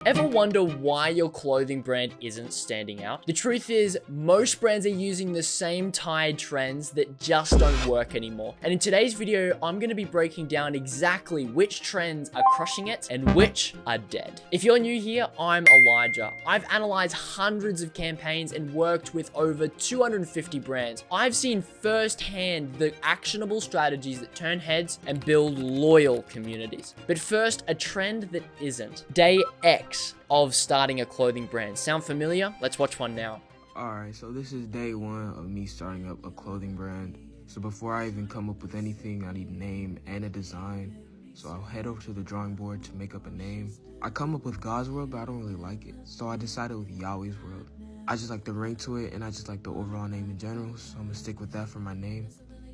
Ever wonder why your clothing brand isn't standing out? The truth is, most brands are using the same tired trends that just don't work anymore. And in today's video, I'm going to be breaking down exactly which trends are crushing it and which are dead. If you're new here, I'm Elijah. I've analyzed hundreds of campaigns and worked with over 250 brands. I've seen firsthand the actionable strategies that turn heads and build loyal communities. But first, a trend that isn't. Day X of starting a clothing brand. Sound familiar? Let's watch one now. Alright, so this is day one of me starting up a clothing brand. So before I even come up with anything, I need a name and a design. So I'll head over to the drawing board to make up a name. I come up with God's World, but I don't really like it. So I decided with Yahweh's World. I just like the ring to it, and I just like the overall name in general, so I'm gonna stick with that for my name.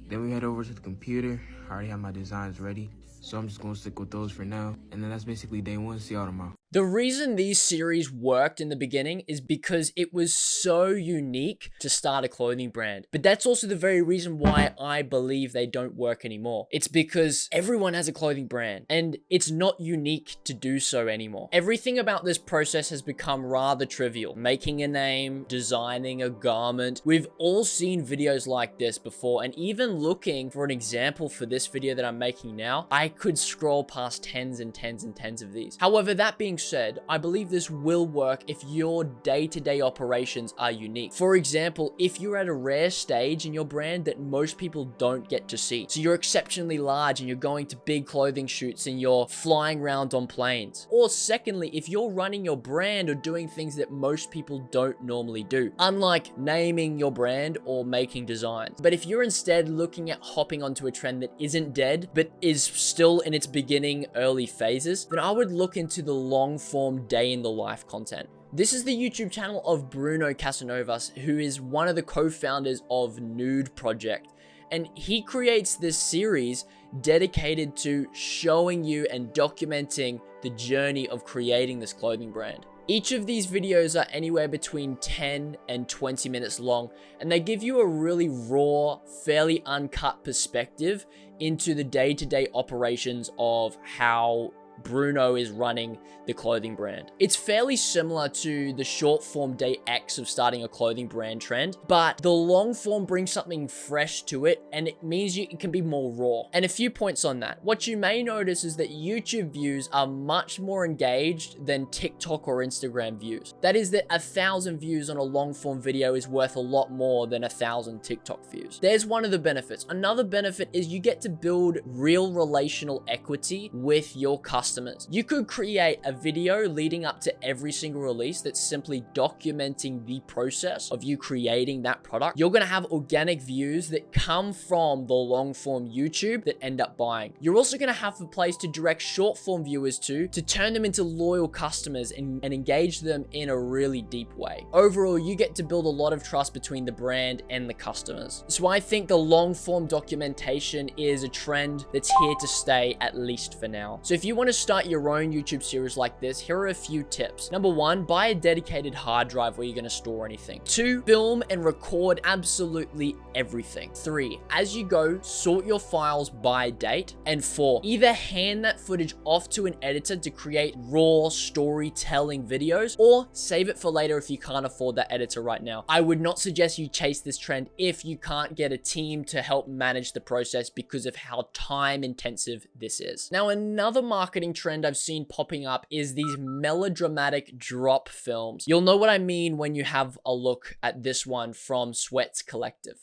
Then we head over to the computer. I already have my designs ready, so I'm just gonna stick with those for now. And then that's basically day one. See y'all tomorrow. The reason these series worked in the beginning is because it was so unique to start a clothing brand. But that's also the very reason why I believe they don't work anymore. It's because everyone has a clothing brand and it's not unique to do so anymore. Everything about this process has become rather trivial. Making a name, designing a garment. We've all seen videos like this before, and even looking for an example for this video that I'm making now, I could scroll past tens and tens and tens of these. However, that being said, I believe this will work if your day-to-day operations are unique. For example, if you're at a rare stage in your brand that most people don't get to see. So you're exceptionally large and you're going to big clothing shoots and you're flying around on planes. Or secondly, if you're running your brand or doing things that most people don't normally do, unlike naming your brand or making designs. But if you're instead looking at hopping onto a trend that isn't dead, but is still in its beginning early phases, then I would look into the long-form day in the life content. This is the YouTube channel of Bruno Casanovas, who is one of the co-founders of Nude Project. And he creates this series dedicated to showing you and documenting the journey of creating this clothing brand. Each of these videos are anywhere between 10 and 20 minutes long, and they give you a really raw, fairly uncut perspective into the day-to-day operations of how Bruno is running the clothing brand. It's fairly similar to the short form day X of starting a clothing brand trend, but the long form brings something fresh to it, and it means it can be more raw. And a few points on that. What you may notice is that YouTube views are much more engaged than TikTok or Instagram views. That is that 1,000 views on a long form video is worth a lot more than 1,000 TikTok views. There's one of the benefits. Another benefit is you get to build real relational equity with your customers. You could create a video leading up to every single release that's simply documenting the process of you creating that product. You're going to have organic views that come from the long form YouTube that end up buying. You're also going to have a place to direct short form viewers to turn them into loyal customers and engage them in a really deep way. Overall, you get to build a lot of trust between the brand and the customers. So I think the long form documentation is a trend that's here to stay, at least for now. So if you want to start your own YouTube series like this, here are a few tips. Number one, buy a dedicated hard drive where you're going to store anything. 2, film and record absolutely everything. 3, as you go, sort your files by date. And 4, either hand that footage off to an editor to create raw storytelling videos, or save it for later if you can't afford that editor right now. I would not suggest you chase this trend if you can't get a team to help manage the process because of how time intensive this is. Now, another marketing trend I've seen popping up is these melodramatic drop films. You'll know what I mean when you have a look at this one from Sweats Collective.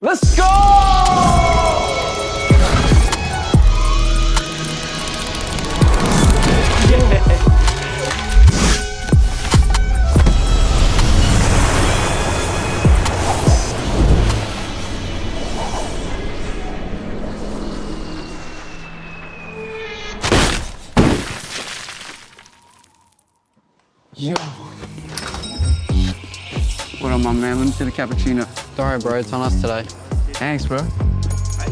Let's go! Yo. What up, my man? Let me see the cappuccino. Sorry, bro. It's on us today. Thanks, bro.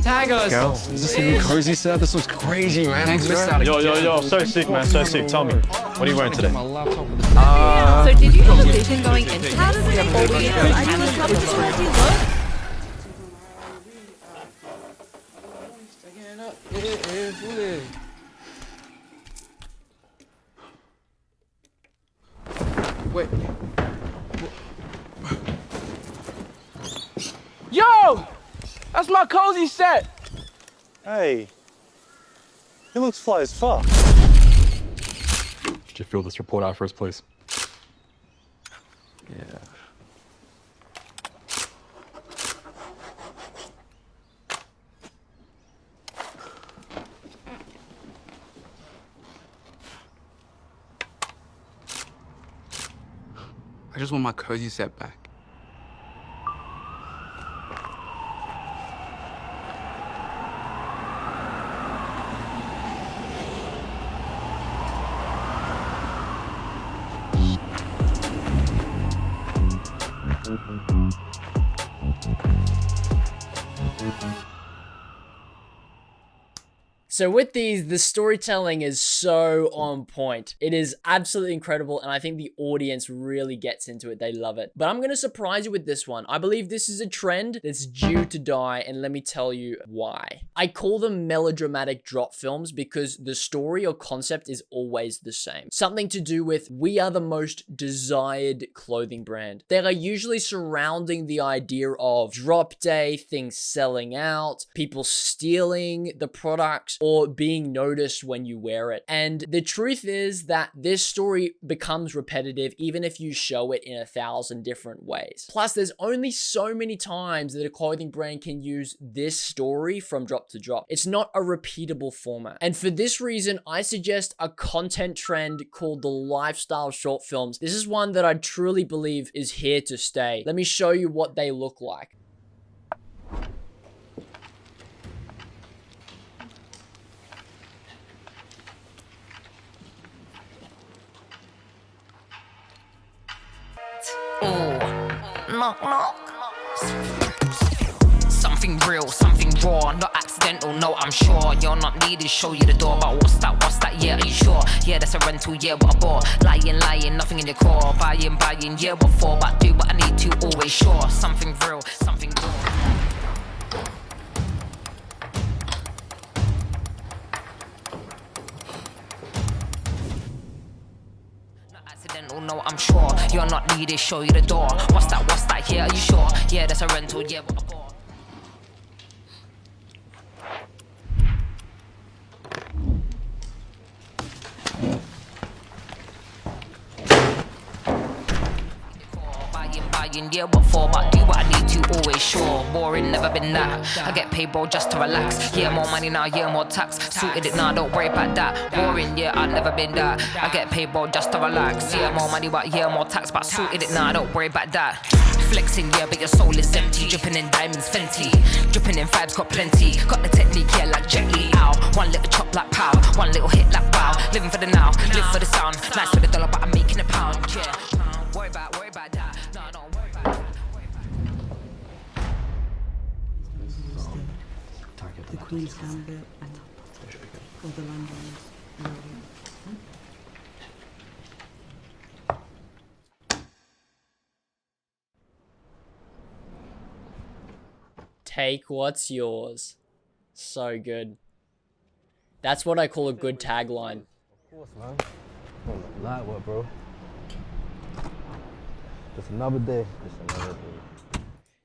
Tag us. Girl, is this a new cozy set? This looks crazy, man. Thanks, Mr. Alex. Yo, so sick, man, so sick. Tell me, what are you wearing today? So did you have a vision going into this? How does it always do you look? Wait. Yo! That's my cozy set! Hey, he looks fly as fuck. Did you fill this report out first, please? Yeah. I just want my cozy set back. So with these, the storytelling is so on point. It is absolutely incredible, and I think the audience really gets into it. They love it. But I'm going to surprise you with this one. I believe this is a trend that's due to die, and let me tell you why. I call them melodramatic drop films because the story or concept is always the same. Something to do with, we are the most desired clothing brand. They are usually surrounding the idea of drop day, things selling out, people stealing the products, or being noticed when you wear it. And the truth is that this story becomes repetitive even if you show it in 1,000 different ways. Plus, there's only so many times that a clothing brand can use this story from drop to drop. It's not a repeatable format. And for this reason, I suggest a content trend called the lifestyle short films. This is one that I truly believe is here to stay. Let me show you what they look like. Knock, knock. Something real, something raw, not accidental, no, I'm sure. You're not needed, show you the door, but what's that, yeah, are you sure? Yeah, that's a rental, yeah, what a bore. Lying, nothing in your core. Buying, yeah, what for? But do what I need to, always sure. Something real, something raw. No, I'm sure you're not needed, show you the door. What's that, yeah, are you sure? Yeah, that's a rental, yeah, what a bore. Buying, yeah, what for? But do what I need to, always sure. Boring, never been that. I get paid, bro, just to relax. Yeah, more money now, yeah, more tax. Sorted it now, don't worry about that. Boring, yeah, I've never been that. I get paid, bro, just to relax. Yeah, more money, but yeah, more tax. But sorted it now, don't worry about that. Flexing, yeah, but your soul is empty. Dripping in diamonds, Fenty. Dripping in vibes, got plenty. Got the technique, yeah, like Jet Li. Ow. One little chop like pow. One little hit like wow. Living for the now, live for the sound. Nice for the dollar, but I'm making a pound. Yeah. Worry about that. No, don't worry about that. The Queen's Gambit or the Londoners. Take what's yours. So good. That's what I call a good tagline. Of course, man. Light work, bro. Just another day.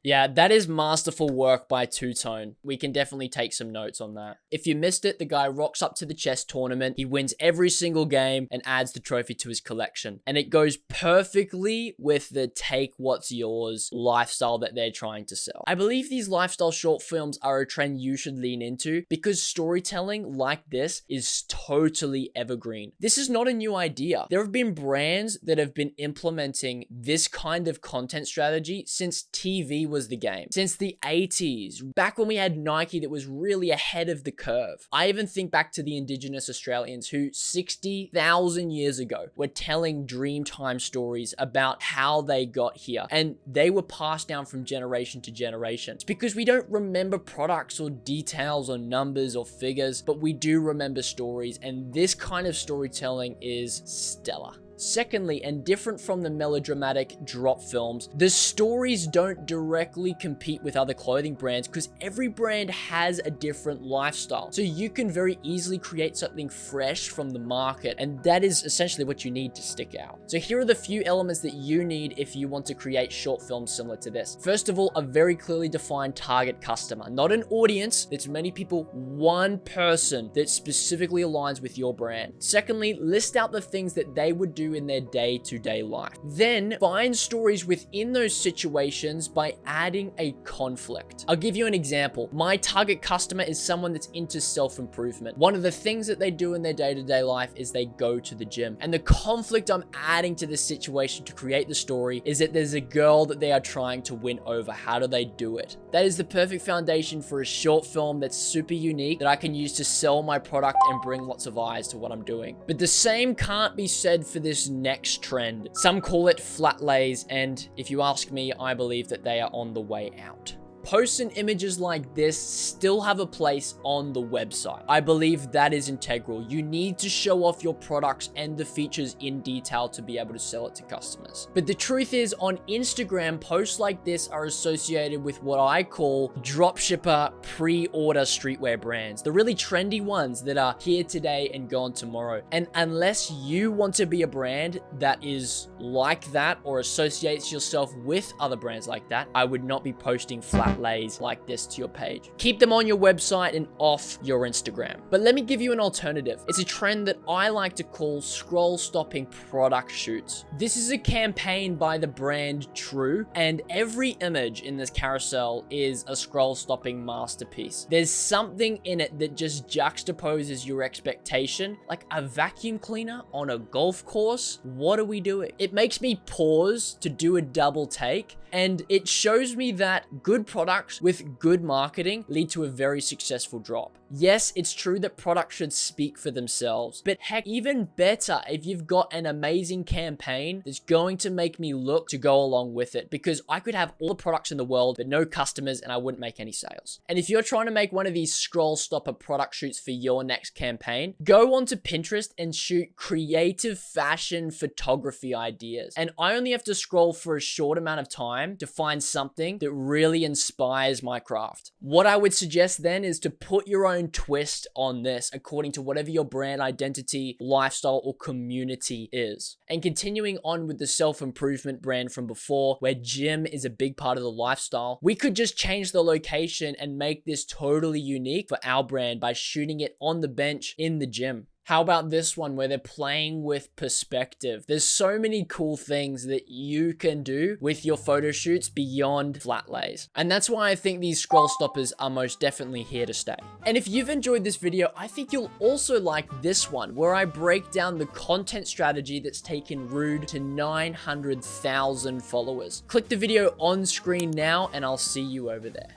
Yeah, that is masterful work by Two Tone. We can definitely take some notes on that. If you missed it, the guy rocks up to the chess tournament. He wins every single game and adds the trophy to his collection. And it goes perfectly with the take what's yours lifestyle that they're trying to sell. I believe these lifestyle short films are a trend you should lean into because storytelling like this is totally evergreen. This is not a new idea. There have been brands that have been implementing this kind of content strategy since TV was was the game. Since the 80s, back when we had Nike that was really ahead of the curve. I even think back to the indigenous Australians who 60,000 years ago were telling Dreamtime stories about how they got here, and they were passed down from generation to generation. It's because we don't remember products or details or numbers or figures, but we do remember stories, and this kind of storytelling is stellar. Secondly, and different from the melodramatic drop films, the stories don't directly compete with other clothing brands because every brand has a different lifestyle. So you can very easily create something fresh from the market, and that is essentially what you need to stick out. So here are the few elements that you need if you want to create short films similar to this. First of all, a very clearly defined target customer, not an audience that's many people, one person that specifically aligns with your brand. Secondly, list out the things that they would do in their day-to-day life. Then find stories within those situations by adding a conflict. I'll give you an example. My target customer is someone that's into self-improvement. One of the things that they do in their day-to-day life is they go to the gym. And the conflict I'm adding to this situation to create the story is that there's a girl that they are trying to win over. How do they do it? That is the perfect foundation for a short film that's super unique that I can use to sell my product and bring lots of eyes to what I'm doing. But the same can't be said for this next trend. Some call it Flatlays, and if you ask me, I believe that they are on the way out. Posts and images like this still have a place on the website. I believe that is integral. You need to show off your products and the features in detail to be able to sell it to customers. But the truth is, on Instagram, posts like this are associated with what I call dropshipper pre-order streetwear brands, the really trendy ones that are here today and gone tomorrow. And unless you want to be a brand that is like that or associates yourself with other brands like that, I would not be posting Flatlays like this to your page. Keep them on your website and off your Instagram. But let me give you an alternative. It's a trend that I like to call scroll stopping product shoots. This is a campaign by the brand True, and every image in this carousel is a scroll stopping masterpiece. There's something in it that just juxtaposes your expectation, like a vacuum cleaner on a golf course. What are we doing? It makes me pause to do a double take, and it shows me that good products with good marketing lead to a very successful drop. Yes, it's true that products should speak for themselves, but heck, even better if you've got an amazing campaign that's going to make me look to go along with it, because I could have all the products in the world but no customers and I wouldn't make any sales. And if you're trying to make one of these scroll stopper product shoots for your next campaign, go onto Pinterest and shoot creative fashion photography ideas. And I only have to scroll for a short amount of time to find something that really inspires my craft. What I would suggest then is to put your own twist on this according to whatever your brand identity, lifestyle, or community is. And continuing on with the self-improvement brand from before, where gym is a big part of the lifestyle, we could just change the location and make this totally unique for our brand by shooting it on the bench in the gym. How about this one where they're playing with perspective? There's so many cool things that you can do with your photo shoots beyond Flatlays. And that's why I think these scroll stoppers are most definitely here to stay. And if you've enjoyed this video, I think you'll also like this one where I break down the content strategy that's taken Rude to 900,000 followers. Click the video on screen now and I'll see you over there.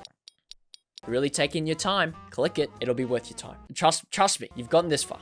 Really taking your time, click it, it'll be worth your time. Trust me, you've gotten this far.